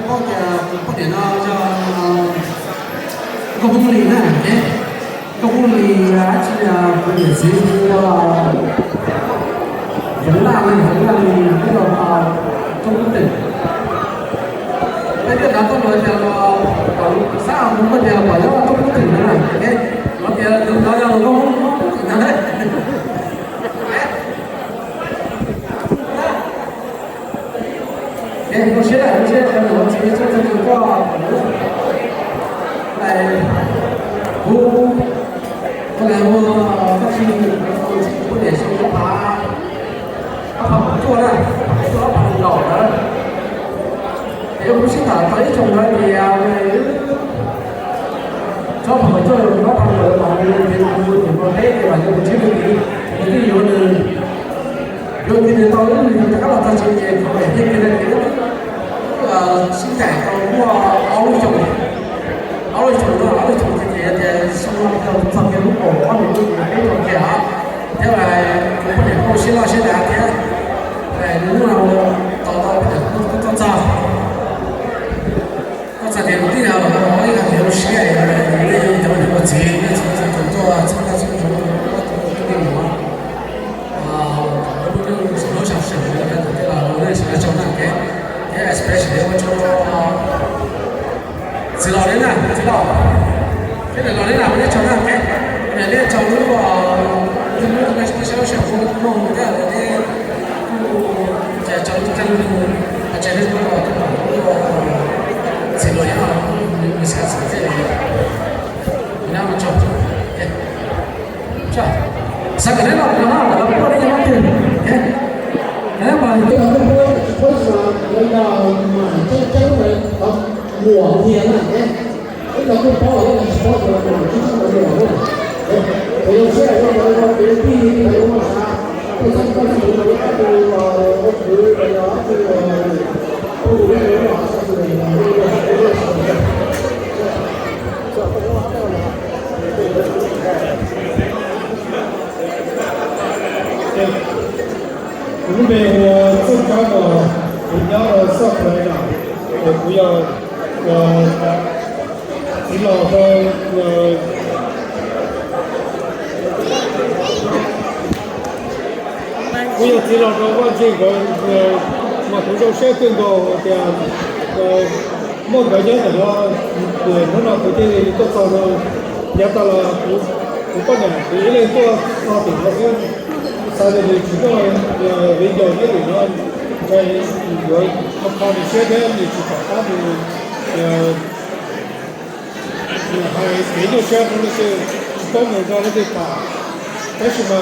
có thể nó cho công công lý này thế công công lý chỉ là cái gì vẫn là cái đồ công công tỉnh bây giờ nó nói là sao cũng có thể bảo là công công tỉnh nữa này thế nó thì nó là công công tỉnh đấy我现在我直接做这个挂来后来我发现我也是他做了做了很老的也不是他一种的你啊找朋友做找朋友嘛你我黑的嘛就不去你有的有的到那里他老他直接可以那个sinh sản của áo lụa trồng thì xong rồi phần cái lúc cổ thì cái phần kia thế là cũng có thể câu xin lo xin đạt thế này lúc nào tao có thể con sao thì một tí nào nói là hiểu xe đi cho mình có gì nên chúng tôi chúng ta sẽ dùng cái điều mà nó sản xuất là nó đây sẽ cho năng cái especially 我做知道的呢，知道。这个老的呢，我就讲那个，人家讲如果那个小小伙弄的，在讲这里知道呀，你啥子这个，你那么做，是吧？三个人了，我的也蛮对，哎嘛，这个为什么那个这个人我天呐，这个会把我这个说出来，我就这么说的，我有些人说别人逼你来我啥，我这个是我是这个我这个如果我增加了人家的上来讲，我不要指导和不要指导和完全嘛，多少些更多的莫感觉的话，我那不得多少的也到了不半年，一年多那顶了是。他的主要围绕那个呢，在他的现在你去找他的还别的项目那些专门的那个打，但是嘛。